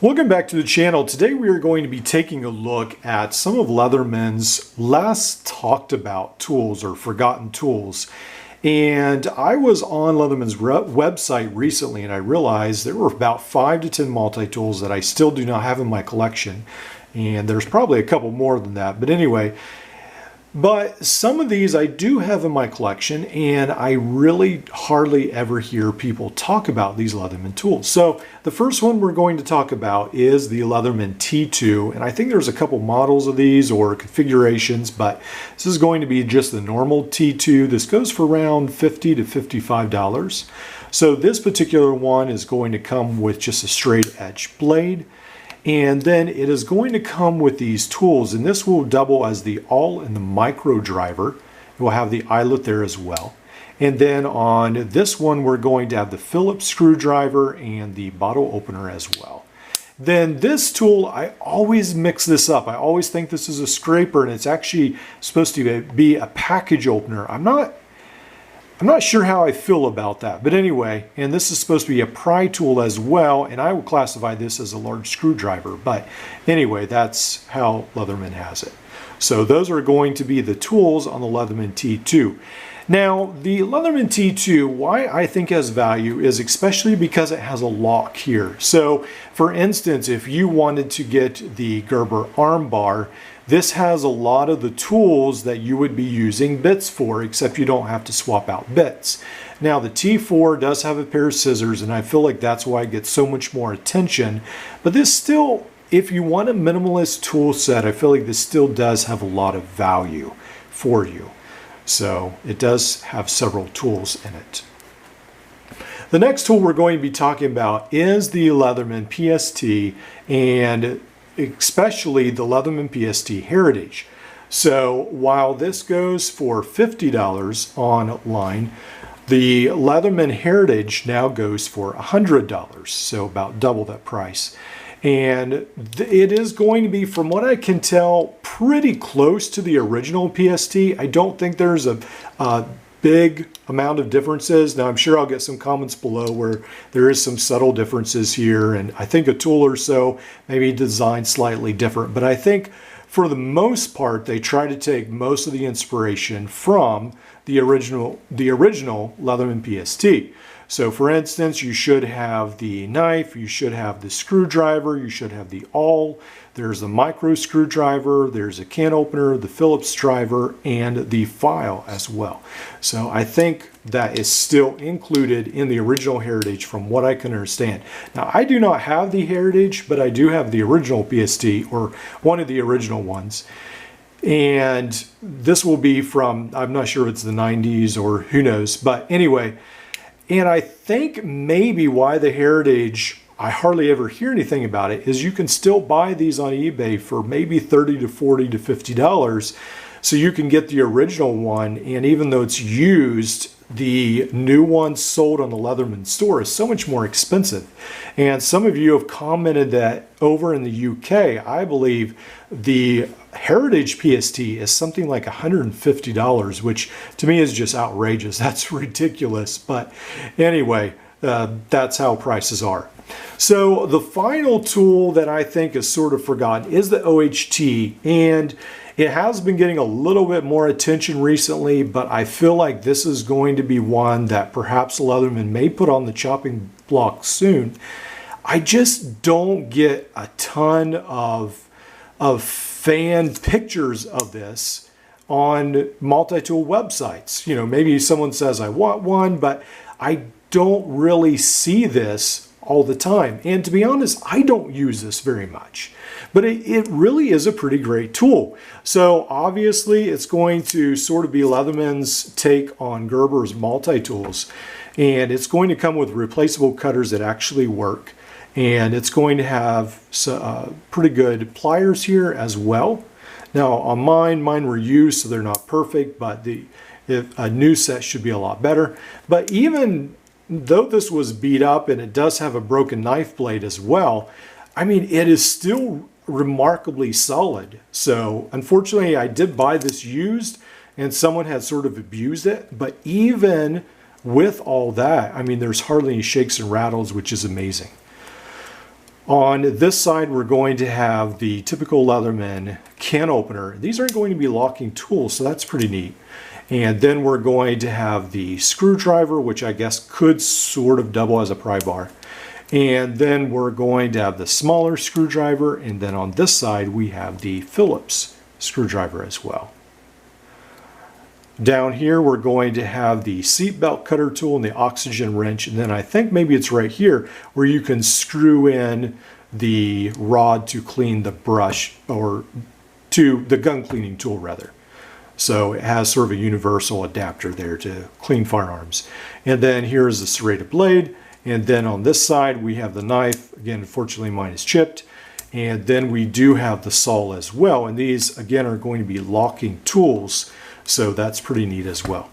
Welcome back to the channel. Today we are going to be taking a look at some of Leatherman's less talked about tools or forgotten tools. And I was on Leatherman's website recently and I realized there were about 5 to 10 multi-tools that I still do not have in my collection. And there's probably a couple more than that. But anyway, some of these I do have in my collection, and I really hardly ever hear people talk about these Leatherman tools. So the first one we're going to talk about is the Leatherman T2, and I think there's a couple models of these or configurations, but this is going to be just the normal T2. This goes for around $50 to $55. So this particular one is going to come with just a straight edge blade. And then it is going to come with these tools, and this will double as the awl and the micro driver. It will have the eyelet there as well. And then on this one, we're going to have the Phillips screwdriver and the bottle opener as well. Then this tool, I always mix this up. I always think this is a scraper, and it's actually supposed to be a package opener. I'm not sure how I feel about that, but anyway, and this is supposed to be a pry tool as well, and I will classify this as a large screwdriver, but anyway, that's how Leatherman has it. So those are going to be the tools on the Leatherman T2. Now, the Leatherman T2, why I think has value is especially because it has a lock here. So, for instance, if you wanted to get the Gerber arm bar, this has a lot of the tools that you would be using bits for, except you don't have to swap out bits. Now, the T4 does have a pair of scissors, and I feel like that's why it gets so much more attention. But this still, if you want a minimalist tool set, I feel like this still does have a lot of value for you. So it does have several tools in it. The next tool we're going to be talking about is the Leatherman Pst, and especially the Leatherman Pst Heritage. So while this goes for $50 online, the Leatherman Heritage now goes for $100, so about double that price. And it is going to be, from what I can tell, pretty close to the original Pst. I don't think there's a big amount of differences. Now, I'm sure I'll get some comments below where there is some subtle differences here, and I think a tool or so maybe designed slightly different. But I think for the most part, they try to take most of the inspiration from the original Leatherman Pst. So for instance, you should have the knife, you should have the screwdriver, you should have the awl, there's a micro screwdriver, there's a can opener, the Phillips driver, and the file as well. So I think that is still included in the original Heritage from what I can understand. Now, I do not have the Heritage, but I do have the original Pst, or one of the original ones. And this will be from, I'm not sure if it's the 90s or who knows, but anyway. And I think maybe why the Heritage, I hardly ever hear anything about it, is you can still buy these on eBay for maybe $30 to $40 to $50. So you can get the original one, and even though it's used, the new one sold on the Leatherman store is so much more expensive. And some of you have commented that over in the UK, I believe the Heritage Pst is something like $150, which to me is just outrageous. That's ridiculous. But anyway, that's how prices are. So the final tool that I think is sort of forgotten is the OHT, and it has been getting a little bit more attention recently, but I feel like this is going to be one that perhaps Leatherman may put on the chopping block soon. I just don't get a ton of fan pictures of this on multi-tool websites. You know, maybe someone says I want one, but I don't really see this all the time. And to be honest, I don't use this very much. But it really is a pretty great tool. So obviously it's going to sort of be Leatherman's take on Gerber's multi-tools. And it's going to come with replaceable cutters that actually work. And it's going to have pretty good pliers here as well. Now on mine were used, so they're not perfect, but a new set should be a lot better. But even though this was beat up and it does have a broken knife blade as well, I mean, it is still remarkably solid. So unfortunately, I did buy this used and someone had sort of abused it. But even with all that, I mean, there's hardly any shakes and rattles, which is amazing. On this side, we're going to have the typical Leatherman Can Opener. These aren't going to be locking tools, so that's pretty neat. And then we're going to have the screwdriver, which I guess could sort of double as a pry bar. And then we're going to have the smaller screwdriver, and then on this side we have the Phillips screwdriver as well. Down here we're going to have the seat belt cutter tool and the oxygen wrench, and then I think maybe it's right here where you can screw in the rod to clean the brush, or to the gun cleaning tool rather. So it has sort of a universal adapter there to clean firearms. And then here's the serrated blade. And then on this side, we have the knife. Again, unfortunately, mine is chipped. And then we do have the saw as well. And these, again, are going to be locking tools. So that's pretty neat as well.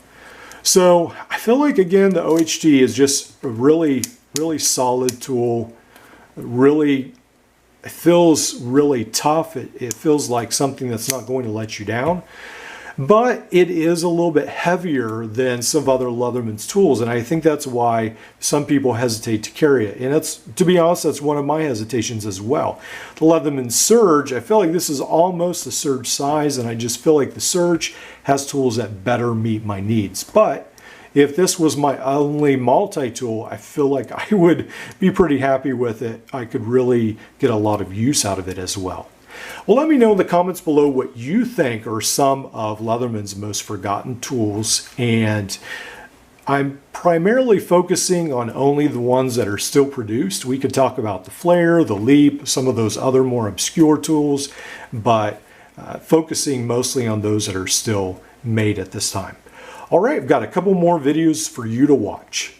So I feel like, again, the OHD is just a really, really solid tool. Really, it feels really tough. It feels like something that's not going to let you down. But it is a little bit heavier than some other Leatherman's tools, and I think that's why some people hesitate to carry it. And it's, to be honest, that's one of my hesitations as well. The Leatherman Surge, I feel like this is almost the Surge size, and I just feel like the Surge has tools that better meet my needs. But if this was my only multi-tool, I feel like I would be pretty happy with it. I could really get a lot of use out of it as well. Well, let me know in the comments below what you think are some of Leatherman's most forgotten tools, and I'm primarily focusing on only the ones that are still produced. We could talk about the flare, the leap, some of those other more obscure tools, but focusing mostly on those that are still made at this time. All right, I've got a couple more videos for you to watch.